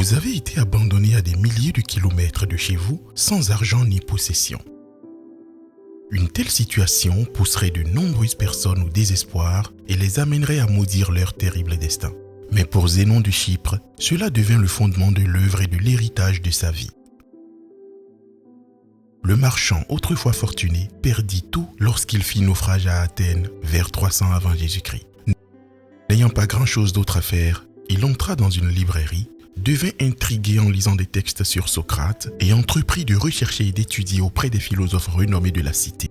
Vous avez été abandonné à des milliers de kilomètres de chez vous, sans argent ni possession. Une telle situation pousserait de nombreuses personnes au désespoir et les amènerait à maudire leur terrible destin. Mais pour Zénon de Chypre, cela devint le fondement de l'œuvre et de l'héritage de sa vie. Le marchand, autrefois fortuné, perdit tout lorsqu'il fit naufrage à Athènes vers 300 avant Jésus-Christ. N'ayant pas grand-chose d'autre à faire, il entra dans une librairie, devint intrigué en lisant des textes sur Socrate et entreprit de rechercher et d'étudier auprès des philosophes renommés de la cité.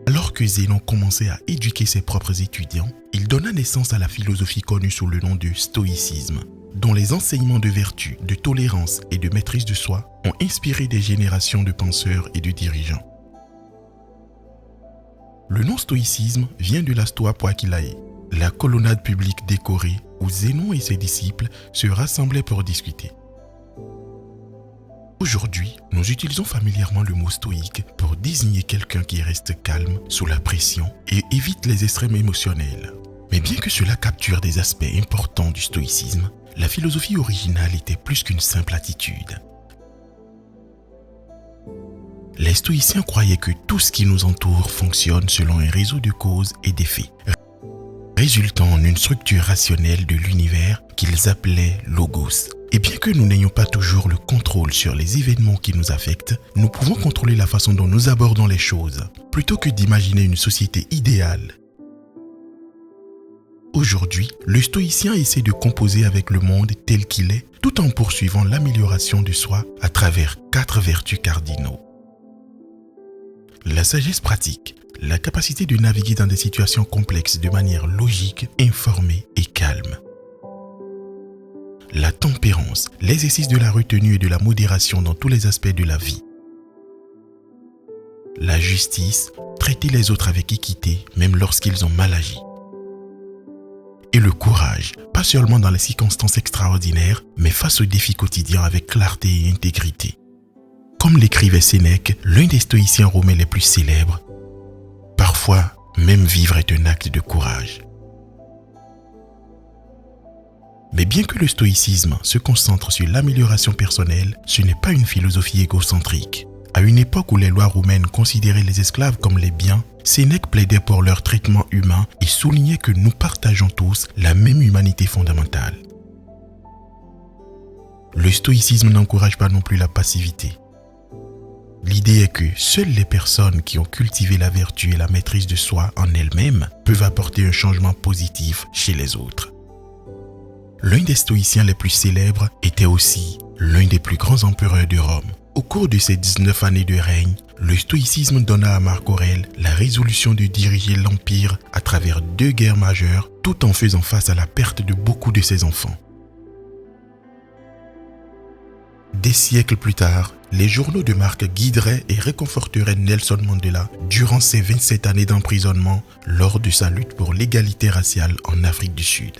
Alors que Zénon commençait à éduquer ses propres étudiants, il donna naissance à la philosophie connue sous le nom de stoïcisme, dont les enseignements de vertu, de tolérance et de maîtrise de soi ont inspiré des générations de penseurs et de dirigeants. Le nom stoïcisme vient de la Stoa Poikilae, la colonnade publique décorée où Zénon et ses disciples se rassemblaient pour discuter. Aujourd'hui, nous utilisons familièrement le mot stoïque pour désigner quelqu'un qui reste calme sous la pression et évite les extrêmes émotionnels. Mais bien que cela capture des aspects importants du stoïcisme, la philosophie originale était plus qu'une simple attitude. Les stoïciens croyaient que tout ce qui nous entoure fonctionne selon un réseau de causes et d'effets, résultant en une structure rationnelle de l'univers qu'ils appelaient logos. Et bien que nous n'ayons pas toujours le contrôle sur les événements qui nous affectent, nous pouvons contrôler la façon dont nous abordons les choses, plutôt que d'imaginer une société idéale. Aujourd'hui, le stoïcien essaie de composer avec le monde tel qu'il est, tout en poursuivant l'amélioration de soi à travers 4 vertus cardinaux. La sagesse pratique, la capacité de naviguer dans des situations complexes de manière logique, informée et calme. La tempérance, l'exercice de la retenue et de la modération dans tous les aspects de la vie. La justice, traiter les autres avec équité, même lorsqu'ils ont mal agi. Et le courage, pas seulement dans les circonstances extraordinaires, mais face aux défis quotidiens avec clarté et intégrité. Comme l'écrivait Sénèque, l'un des stoïciens romains les plus célèbres, parfois, même vivre est un acte de courage. Mais bien que le stoïcisme se concentre sur l'amélioration personnelle, ce n'est pas une philosophie égocentrique. À une époque où les lois romaines considéraient les esclaves comme les biens, Sénèque plaidait pour leur traitement humain et soulignait que nous partageons tous la même humanité fondamentale. Le stoïcisme n'encourage pas non plus la passivité. L'idée est que seules les personnes qui ont cultivé la vertu et la maîtrise de soi en elles-mêmes peuvent apporter un changement positif chez les autres. L'un des stoïciens les plus célèbres était aussi l'un des plus grands empereurs de Rome. Au cours de ses 19 années de règne, le stoïcisme donna à Marc Aurèle la résolution de diriger l'empire à travers 2 guerres majeures, tout en faisant face à la perte de beaucoup de ses enfants. Des siècles plus tard, les journaux de Marc guideraient et réconforteraient Nelson Mandela durant ses 27 années d'emprisonnement lors de sa lutte pour l'égalité raciale en Afrique du Sud.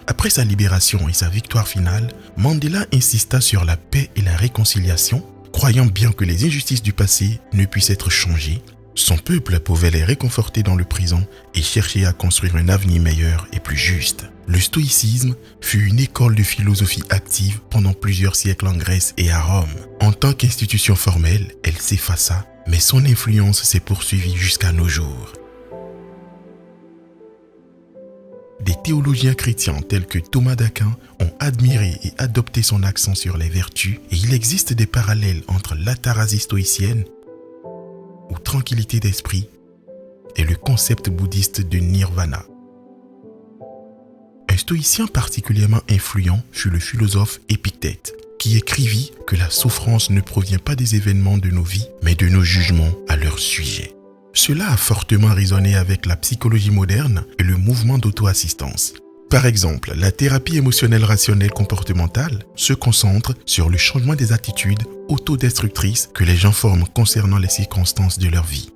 Après sa libération et sa victoire finale, Mandela insista sur la paix et la réconciliation, croyant bien que les injustices du passé ne puissent être changées. Son peuple pouvait les réconforter dans le présent et chercher à construire un avenir meilleur et plus juste. Le stoïcisme fut une école de philosophie active pendant plusieurs siècles en Grèce et à Rome. En tant qu'institution formelle, elle s'effaça, mais son influence s'est poursuivie jusqu'à nos jours. Des théologiens chrétiens tels que Thomas d'Aquin ont admiré et adopté son accent sur les vertus et il existe des parallèles entre l'atarasie stoïcienne ou tranquillité d'esprit et le concept bouddhiste de nirvana. Un stoïcien particulièrement influent fut le philosophe Épictète, qui écrivit que la souffrance ne provient pas des événements de nos vies, mais de nos jugements à leur sujet. Cela a fortement résonné avec la psychologie moderne et le mouvement d'auto-assistance. Par exemple, la thérapie émotionnelle rationnelle comportementale se concentre sur le changement des attitudes autodestructrices que les gens forment concernant les circonstances de leur vie.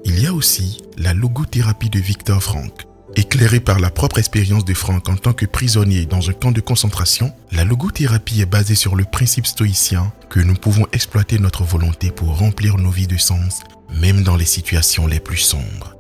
Il y a aussi la logothérapie de Viktor Frankl. Éclairée par la propre expérience de Franck en tant que prisonnier dans un camp de concentration, la logothérapie est basée sur le principe stoïcien que nous pouvons exploiter notre volonté pour remplir nos vies de sens, même dans les situations les plus sombres.